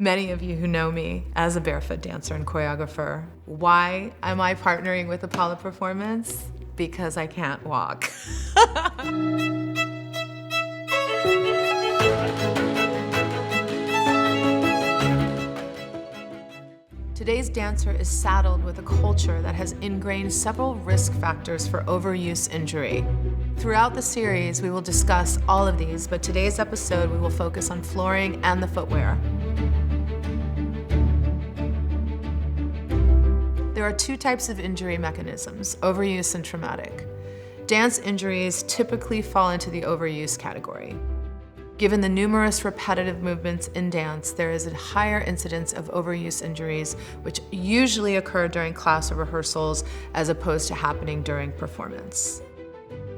Many of you who know me as a barefoot dancer and choreographer, why am I partnering with Apolla Performance? Because I can't walk. Today's dancer is saddled with a culture that has ingrained several risk factors for overuse injury. Throughout the series, we will discuss all of these, but today's episode, we will focus on flooring and the footwear. There are two types of injury mechanisms, overuse and traumatic. Dance injuries typically fall into the overuse category. Given the numerous repetitive movements in dance, there is a higher incidence of overuse injuries, which usually occur during class or rehearsals as opposed to happening during performance.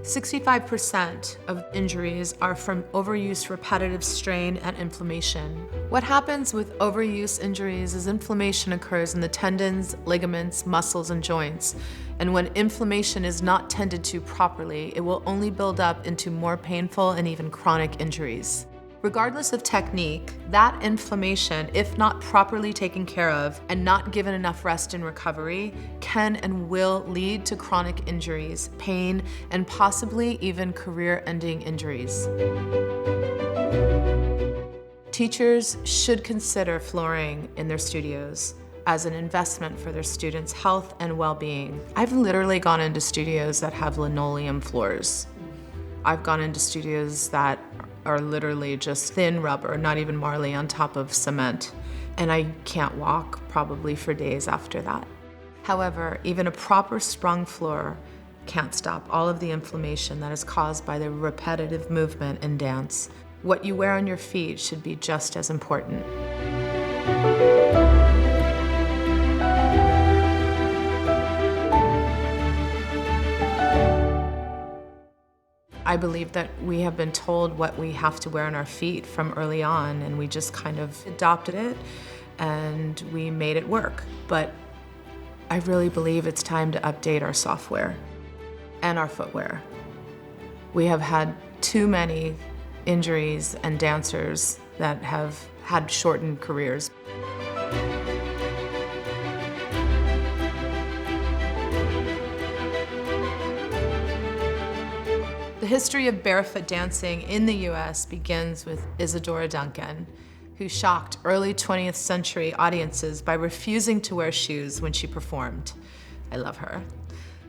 65% of injuries are from overuse, repetitive strain, and inflammation. What happens with overuse injuries is inflammation occurs in the tendons, ligaments, muscles, and joints. And when inflammation is not tended to properly, it will only build up into more painful and even chronic injuries. Regardless of technique, that inflammation, if not properly taken care of and not given enough rest and recovery, can and will lead to chronic injuries, pain, and possibly even career-ending injuries. Teachers should consider flooring in their studios as an investment for their students' health and well-being. I've literally gone into studios that have linoleum floors. I've gone into studios that are literally just thin rubber, not even marley, on top of cement. And I can't walk probably for days after that. However, even a proper sprung floor can't stop all of the inflammation that is caused by the repetitive movement in dance. What you wear on your feet should be just as important. I believe that we have been told what we have to wear on our feet from early on, and we just kind of adopted it and we made it work. But I really believe it's time to update our software and our footwear. We have had too many injuries and dancers that have had shortened careers. The history of barefoot dancing in the US begins with Isadora Duncan, who shocked early 20th century audiences by refusing to wear shoes when she performed. I love her.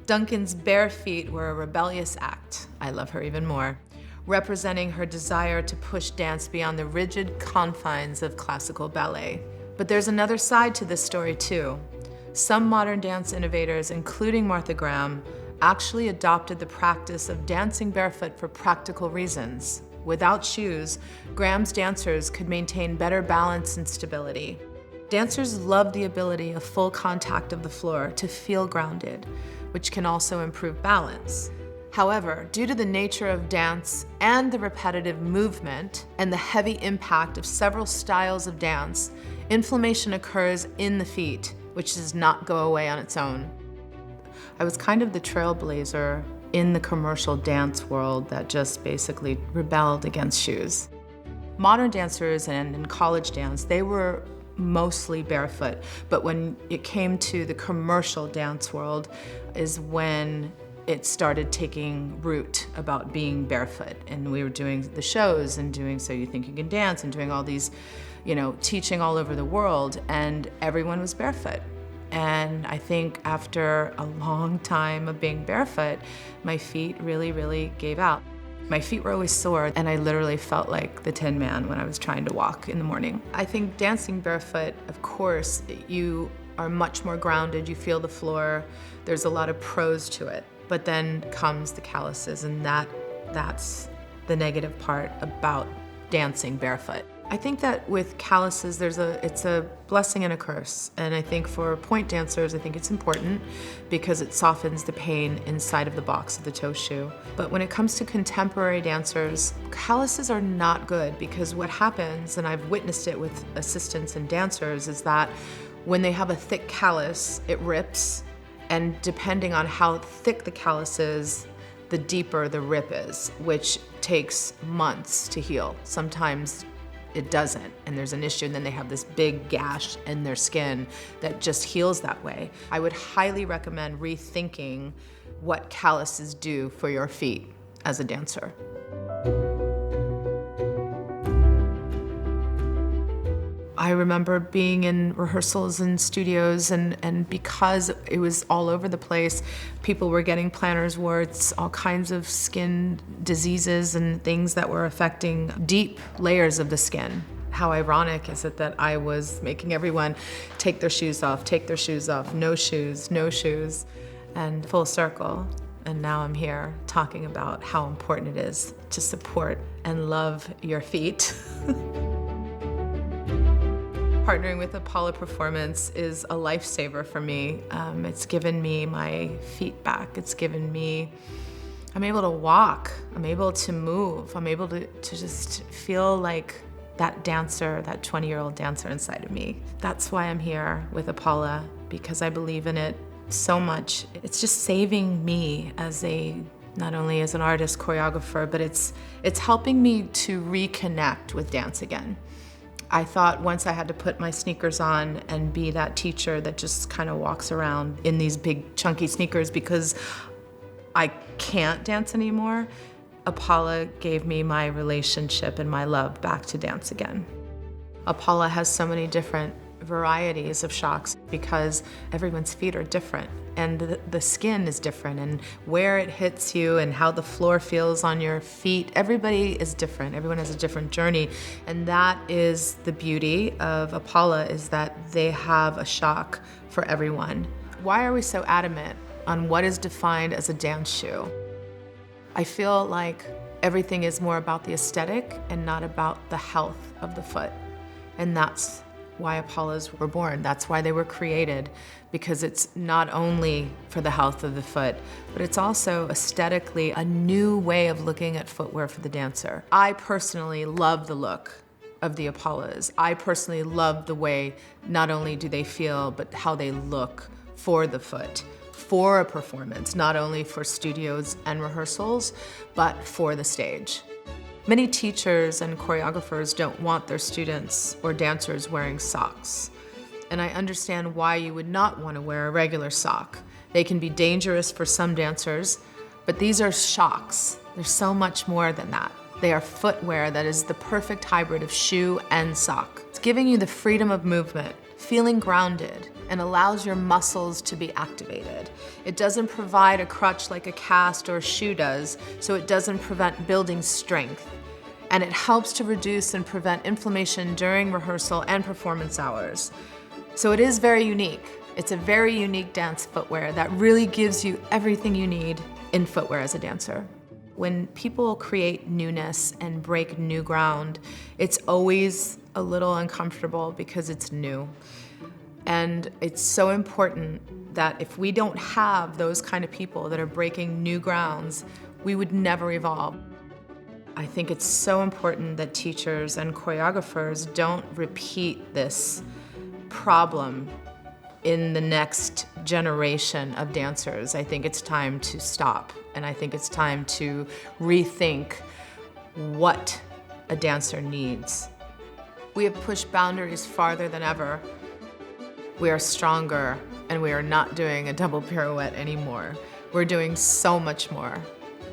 Duncan's bare feet were a rebellious act. I love her even more, representing her desire to push dance beyond the rigid confines of classical ballet. But there's another side to this story too. Some modern dance innovators, including Martha Graham, actually adopted the practice of dancing barefoot for practical reasons. Without shoes, Graham's dancers could maintain better balance and stability. Dancers love the ability of full contact of the floor to feel grounded, which can also improve balance. However, due to the nature of dance and the repetitive movement and the heavy impact of several styles of dance, inflammation occurs in the feet, which does not go away on its own. I was kind of the trailblazer in the commercial dance world that just basically rebelled against shoes. Modern dancers and in college dance, they were mostly barefoot, but when it came to the commercial dance world is when it started taking root about being barefoot. And we were doing the shows and doing So You Think You Can Dance and doing all these, teaching all over the world, and everyone was barefoot. And I think after a long time of being barefoot, my feet really gave out. My feet were always sore, and I literally felt like the Tin Man when I was trying to walk in the morning. I think dancing barefoot, of course, you are much more grounded, you feel the floor, there's a lot of pros to it. But then comes the calluses, and that's the negative part about dancing barefoot. I think that with calluses, it's a blessing and a curse. And I think for point dancers, I think it's important because it softens the pain inside of the box of the toe shoe. But when it comes to contemporary dancers, calluses are not good because what happens, and I've witnessed it with assistants and dancers, is that when they have a thick callus, it rips. And depending on how thick the callus is, the deeper the rip is, which takes months to heal, sometimes it doesn't, and there's an issue, and then they have this big gash in their skin that just heals that way. I would highly recommend rethinking what calluses do for your feet as a dancer. I remember being in rehearsals and studios, and because it was all over the place, people were getting planters warts, all kinds of skin diseases and things that were affecting deep layers of the skin. How ironic is it that I was making everyone take their shoes off, no shoes, no shoes, and full circle. And now I'm here talking about how important it is to support and love your feet. Partnering with Apolla Performance is a lifesaver for me. It's given me my feet back. I'm able to walk, I'm able to move, I'm able to just feel like that dancer, that 20-year-old dancer inside of me. That's why I'm here with Apolla, because I believe in it so much. It's just saving me not only as an artist, choreographer, but it's helping me to reconnect with dance again. I thought once I had to put my sneakers on and be that teacher that just kind of walks around in these big chunky sneakers because I can't dance anymore, Apolla gave me my relationship and my love back to dance again. Apolla has so many different varieties of shocks because everyone's feet are different and the skin is different, and where it hits you and how the floor feels on your feet, everybody is different. Everyone has a different journey, and that is the beauty of Apolla, is that they have a shock for everyone. Why are we so adamant on what is defined as a dance shoe? I feel like everything is more about the aesthetic and not about the health of the foot, and that's why Apollas were born. That's why they were created, because it's not only for the health of the foot, but it's also aesthetically a new way of looking at footwear for the dancer. I personally love the look of the Apollas. I personally love the way not only do they feel, but how they look for the foot, for a performance, not only for studios and rehearsals, but for the stage. Many teachers and choreographers don't want their students or dancers wearing socks. And I understand why you would not want to wear a regular sock. They can be dangerous for some dancers, but these are shocks. They're so much more than that. They are footwear that is the perfect hybrid of shoe and sock. It's giving you the freedom of movement, feeling grounded, and allows your muscles to be activated. It doesn't provide a crutch like a cast or a shoe does, so it doesn't prevent building strength. And it helps to reduce and prevent inflammation during rehearsal and performance hours. So it is very unique. It's a very unique dance footwear that really gives you everything you need in footwear as a dancer. When people create newness and break new ground, it's always a little uncomfortable because it's new. And it's so important that if we don't have those kind of people that are breaking new grounds, we would never evolve. I think it's so important that teachers and choreographers don't repeat this problem in the next generation of dancers. I think it's time to stop, and I think it's time to rethink what a dancer needs. We have pushed boundaries farther than ever. We are stronger, and we are not doing a double pirouette anymore. We're doing so much more.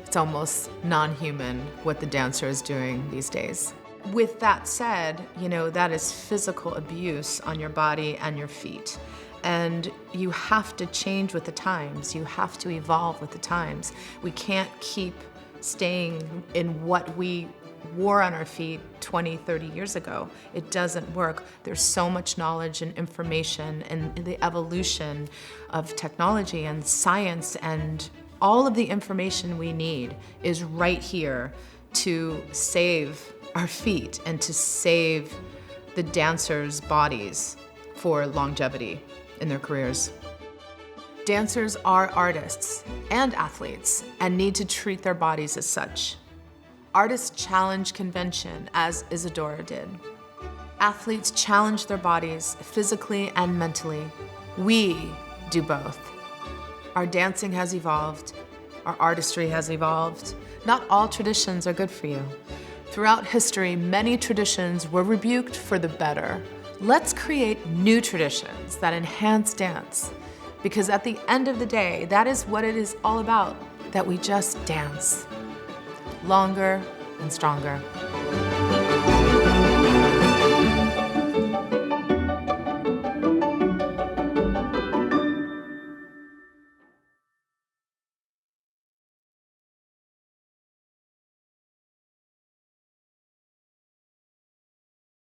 It's almost non-human what the dancer is doing these days. With that said, that is physical abuse on your body and your feet. And you have to change with the times. You have to evolve with the times. We can't keep staying in what we wore on our feet 20, 30 years ago. It doesn't work. There's so much knowledge and information and the evolution of technology and science, and all of the information we need is right here to save our feet and to save the dancers' bodies for longevity in their careers. Dancers are artists and athletes and need to treat their bodies as such. Artists challenge convention, as Isadora did. Athletes challenge their bodies physically and mentally. We do both. Our dancing has evolved. Our artistry has evolved. Not all traditions are good for you. Throughout history, many traditions were rebuked for the better. Let's create new traditions that enhance dance, because at the end of the day, that is what it is all about, that we just dance. Longer and stronger.